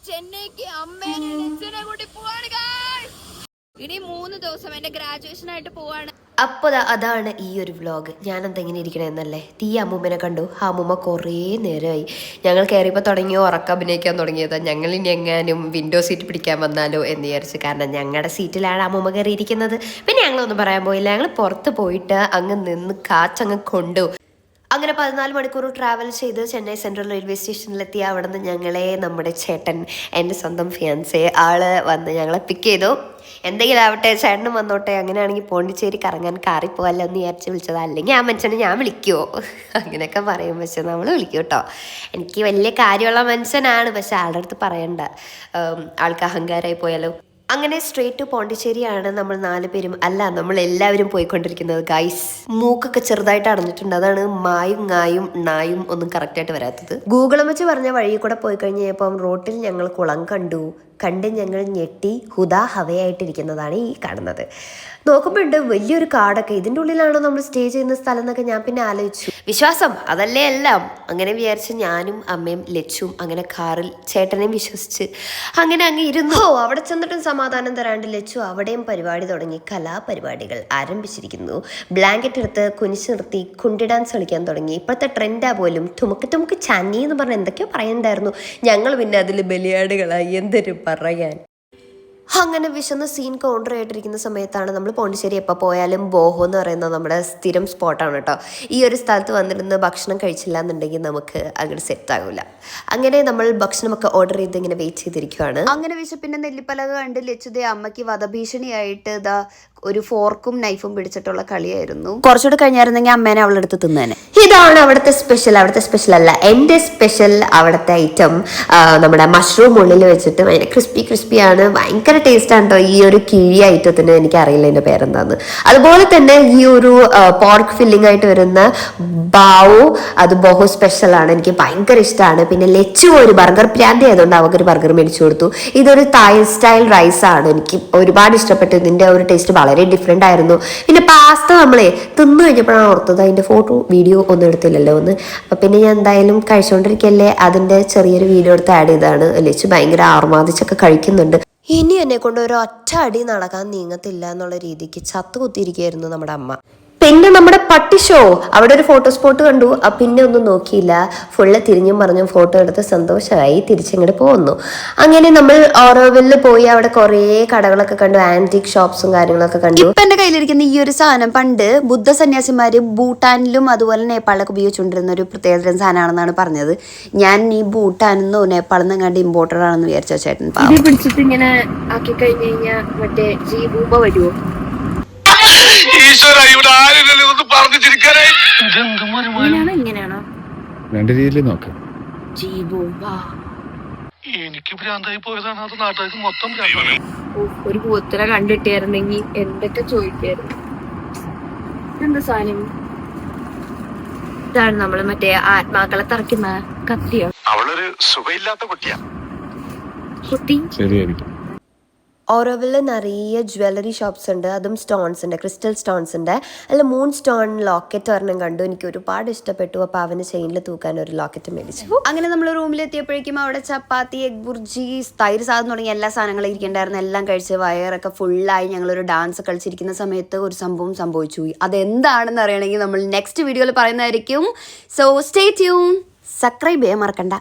ചെന്നൈക്ക് അമ്മേനെ അച്ഛനെ കൂട്ടി പോവാണ് ഗായ്സ്. ഇനി 3 ദിവസം എന്റെ ഗ്രാജുവേഷൻ ആയിട്ട് പോവാണ്. അപ്പോൾ അതാണ് ഈ ഒരു വ്ലോഗ്. ഞാനെന്തെങ്ങനെ ഇരിക്കണമെന്നല്ലേ. തീ അമ്മൂമ്മനെ കണ്ടു. ആ അമ്മൂമ്മ കുറേ നേരമായി ഞങ്ങൾ കയറിയപ്പോൾ തുടങ്ങിയോ ഉറക്കം അഭിനയിക്കാൻ തുടങ്ങിയതാണ്. ഞങ്ങൾ ഇനി എങ്ങാനും വിൻഡോ സീറ്റ് പിടിക്കാൻ വന്നാലോ എന്ന് വിചാരിച്ചു. കാരണം ഞങ്ങളുടെ സീറ്റിലാണ് അമ്മൂമ്മ കയറിയിരിക്കുന്നത്. പിന്നെ ഞങ്ങളൊന്നും പറയാൻ പോയില്ല. ഞങ്ങൾ പുറത്ത് പോയിട്ട് അങ്ങ് നിന്ന് കാച്ചങ്ങ് കൊണ്ടു. അങ്ങനെ 14 മണിക്കൂർ ട്രാവൽ ചെയ്ത് ചെന്നൈ സെൻട്രൽ റെയിൽവേ സ്റ്റേഷനിലെത്തി. അവിടെ നിന്ന് ഞങ്ങളെ നമ്മുടെ ചേട്ടൻ, എൻ്റെ സ്വന്തം ഫിയാൻസെ, ആള് വന്ന് ഞങ്ങളെ പിക്ക് ചെയ്തു. എന്തെങ്കിലും ആവട്ടെ, ചേട്ടനും വന്നോട്ടെ, അങ്ങനെയാണെങ്കിൽ പോണ്ടിച്ചേരി കറങ്ങാൻ കാറിൽ പോകാമല്ലോ എന്ന് വിചാരിച്ച് വിളിച്ചത്. അല്ലെങ്കിൽ ആ മനുഷ്യനെ ഞാൻ വിളിക്കുമോ അങ്ങനെയൊക്കെ പറയും. പക്ഷെ നമ്മൾ വിളിക്കും കേട്ടോ. എനിക്ക് വലിയ കാര്യമുള്ള മനുഷ്യനാണ്, പക്ഷെ ആളുടെ അടുത്ത് പറയണ്ട, ആൾക്ക് അഹങ്കാരമായി പോയാലോ. അങ്ങനെ സ്ട്രേറ്റ് ടു പോണ്ടിച്ചേരിയാണ് നമ്മൾ 4 പേരും, അല്ല നമ്മൾ എല്ലാവരും പോയിക്കൊണ്ടിരിക്കുന്നത് ഗൈസ്. മൂക്കൊക്കെ ചെറുതായിട്ട് അടഞ്ഞിട്ടുണ്ട്. അതാണ് മായും ങ്ങായും നായും ഒന്നും കറക്റ്റായിട്ട് വരാത്തത്. ഗൂഗിളും വെച്ച് പറഞ്ഞ വഴി കൂടെ പോയി കഴിഞ്ഞപ്പം റോട്ടിൽ ഞങ്ങൾ കുളം കണ്ട് ഞങ്ങൾ ഞെട്ടി ഹുദാ ഹവയായിട്ടിരിക്കുന്നതാണ് ഈ കാണുന്നത്. നോക്കുമ്പോണ്ട് വലിയൊരു കാടൊക്കെ. ഇതിൻ്റെ ഉള്ളിലാണോ നമ്മൾ സ്റ്റേ ചെയ്യുന്ന സ്ഥലം എന്നൊക്കെ ഞാൻ പിന്നെ ആലോചിച്ചു. വിശ്വാസം അതല്ലേ എല്ലാം. അങ്ങനെ വിചാരിച്ച് ഞാനും അമ്മയും ലച്ചും അങ്ങനെ കാറിൽ ചേട്ടനെയും വിശ്വസിച്ച് അങ്ങനെ അങ്ങ് ഇരുന്നു. അവിടെ ചെന്നിട്ടും സമാധാനം തരാണ്ട് ലച്ചു അവിടെയും പരിപാടി തുടങ്ങി. കലാപരിപാടികൾ ആരംഭിച്ചിരിക്കുന്നു. ബ്ലാങ്കറ്റ് എടുത്ത് കുനിച്ച് നിർത്തി കുണ്ടി ഡാൻസ് കളിക്കാൻ തുടങ്ങി. ഇപ്പോഴത്തെ ട്രെൻഡാ പോലും. ടുമുക്ക് ചന്നി എന്ന് പറഞ്ഞ് എന്തൊക്കെയോ പറയുന്നുണ്ടായിരുന്നു. ഞങ്ങൾ പിന്നെ അതിൽ ബലിയാടുകളായി. എന്തൊരു പറയാൻ. അങ്ങനെ വിശന്ന് സീൻ കൗണ്ടർ ആയിട്ടിരിക്കുന്ന സമയത്താണ് നമ്മൾ പോണ്ടിച്ചേരി എപ്പോൾ പോയാലും ബോഹോ എന്ന് പറയുന്ന നമ്മുടെ സ്ഥിരം സ്പോട്ടാണ് കേട്ടോ. ഈ ഒരു സ്ഥലത്ത് വന്നിരുന്ന് ഭക്ഷണം കഴിച്ചില്ല എന്നുണ്ടെങ്കിൽ നമുക്ക് അങ്ങോട്ട് സെറ്റ് ആകില്ല. അങ്ങനെ നമ്മൾ ഭക്ഷണമൊക്കെ ഓർഡർ ചെയ്ത് ഇങ്ങനെ വെയിറ്റ് ചെയ്തിരിക്കുകയാണ്. അങ്ങനെ വിശപ്പിൻ്റെ നെല്ലിപ്പലക കണ്ട് ലച്ചുതേ അമ്മയ്ക്ക് വധഭീഷണിയായിട്ട് ഇതാ ഒരു ഫോർക്കും നൈഫും പിടിച്ചിട്ടുള്ള കളിയായിരുന്നു. കുറച്ചുകൂടെ കഴിഞ്ഞായിരുന്നെങ്കിൽ അമ്മേനെ അവളെടുത്ത് തിന്നേനെ. ഇതാണ് അവിടുത്തെ സ്പെഷ്യൽ. അവിടുത്തെ സ്പെഷ്യൽ അല്ല, എൻ്റെ സ്പെഷ്യൽ അവിടുത്തെ ഐറ്റം നമ്മുടെ മഷ്റൂം ഉള്ളിൽ വെച്ചിട്ട് ഭയങ്കര ക്രിസ്പിയാണ്. ഭയങ്കര ടേസ്റ്റ് ആണ് കേട്ടോ. ഈ ഒരു കിഴി ഐറ്റത്തിന് എനിക്കറിയില്ല എൻ്റെ പേരെന്താന്ന്. അതുപോലെ തന്നെ ഈ ഒരു പോർക്ക് ഫില്ലിംഗ് ആയിട്ട് വരുന്ന ബാവു, അത് ബോഹോ സ്പെഷ്യലാണ്. എനിക്ക് ഭയങ്കര ഇഷ്ടമാണ്. പിന്നെ ലച്ചു ഒരു ബർഗർ പ്രാന്തി ആയതുകൊണ്ട് അവർക്കൊരു ബർഗർ മേടിച്ചു കൊടുത്തു. ഇതൊരു തായ് സ്റ്റൈൽ റൈസ് ആണ്. എനിക്ക് ഒരുപാട് ഇഷ്ടപ്പെട്ടു. ഇതിൻ്റെ ഒരു ടേസ്റ്റ് വളരെ ഡിഫറെൻ്റ് ആയിരുന്നു. പിന്നെ പാസ്ത നമ്മളെ തിന്നു കഴിഞ്ഞപ്പോഴാണ് ഓർത്തത് അതിൻ്റെ ഫോട്ടോ വീഡിയോ ഒന്നും എടുത്തില്ലല്ലോ ഒന്ന്. അപ്പം പിന്നെ ഞാൻ എന്തായാലും കഴിച്ചുകൊണ്ടിരിക്കല്ലേ, അതിൻ്റെ ചെറിയൊരു വീഡിയോ എടുത്ത് ആഡ് ചെയ്തതാണ്. ലച്ചു ഭയങ്കര ആർമാദിച്ചൊക്കെ കഴിക്കുന്നുണ്ട്. ഇനി എന്നെ കൊണ്ട് ഒരു ഒറ്റ അടി നടക്കാൻ നീങ്ങത്തില്ല എന്നുള്ള രീതിക്ക് ചത്തു കുത്തിയിരിക്കുകയായിരുന്നു നമ്മുടെ അമ്മ. പിന്നെ നമ്മുടെ പട്ടി ഷോ, അവിടെ ഒരു ഫോട്ടോ സ്പോട്ട് കണ്ടു. പിന്നെ ഒന്നും നോക്കിയില്ല, ഫുള്ള് തിരിഞ്ഞും പറഞ്ഞും ഫോട്ടോ എടുത്ത് സന്തോഷമായി തിരിച്ചിങ്ങോട്ട് പോകുന്നു. അങ്ങനെ നമ്മൾ ഓറോവില്ലിൽ പോയി അവിടെ കുറേ കടകളൊക്കെ കണ്ടു, ആന്റിക് ഷോപ്സും കാര്യങ്ങളൊക്കെ കണ്ടു. ഇപ്പം എൻ്റെ കയ്യിലിരിക്കുന്ന ഈ ഒരു സാധനം പണ്ട് ബുദ്ധ സന്യാസിമാർ ഭൂട്ടാനിലും അതുപോലെ നേപ്പാളിലൊക്കെ ഉപയോഗിച്ചുകൊണ്ടിരുന്ന ഒരു പ്രത്യേകതരം സാധനമാണെന്നാണ് പറഞ്ഞത്. ഞാൻ ഈ ഭൂട്ടാനിന്നോ നേപ്പാളിൽ നിന്ന് കണ്ട് ഇമ്പോർട്ടഡ് ആണെന്ന് വിചാരിച്ച ചേട്ടൻ പിടിച്ചിട്ട് ഇങ്ങനെ ആക്കി കഴിഞ്ഞു കഴിഞ്ഞാൽ മറ്റേ ജീവൂപ വരുമോ? ഇങ്ങനെയാണോ? രണ്ട് രീതിയിൽ നോക്കാം. എനിക്ക് ഭ്രാന്തായി പോയതാണ്. അത് നാട്ടുകാർക്ക് മൊത്തം ഒരു പൂത്തിര കണ്ടിട്ടായിരുന്നെങ്കിൽ എന്തൊക്കെ ചോദിക്കായിരുന്നു. എന്താ സാധനം? ഇതാണ് നമ്മള് മറ്റേ ആത്മാക്കളെ തറയ്ക്കുന്ന കത്തിയോ? അവളൊരു സുഖമില്ലാത്ത കുട്ടിയാ. കുട്ടി ശരിയായിരിക്കും. ഓറോവില്ല് നിറയെ ജ്വല്ലറി ഷോപ്സ് ഉണ്ട്. അതും സ്റ്റോൺസ് ഉണ്ട്, ക്രിസ്റ്റൽ സ്റ്റോൺസ് ഉണ്ട്. അല്ല മൂൺ സ്റ്റോൺ ലോക്കറ്റ് ഒരെണ്ണം കണ്ടു. എനിക്ക് ഒരുപാട് ഇഷ്ടപ്പെട്ടു. അപ്പോൾ അവന് ചെയിനിൽ തൂക്കാൻ ഒരു ലോക്കറ്റ് മേടിച്ചു. അങ്ങനെ നമ്മൾ റൂമിലെത്തിയപ്പോഴേക്കും അവിടെ ചപ്പാത്തി, എഗ് ബുർജി, തൈര് സാധനം തുടങ്ങിയ എല്ലാ സാധനങ്ങളും ഇരിക്കേണ്ടായിരുന്നു. എല്ലാം കഴിച്ച് വയറൊക്കെ ഫുള്ളായി. ഞങ്ങളൊരു ഡാൻസ് കളിച്ചിരിക്കുന്ന സമയത്ത് ഒരു സംഭവം സംഭവിച്ചു. അതെന്താണെന്ന് അറിയണമെങ്കിൽ നമ്മൾ നെക്സ്റ്റ് വീഡിയോയിൽ പറയുന്നതായിരിക്കും. So stay tune. സബ്സ്ക്രൈബ് ചെയ്യാൻ മറക്കണ്ട.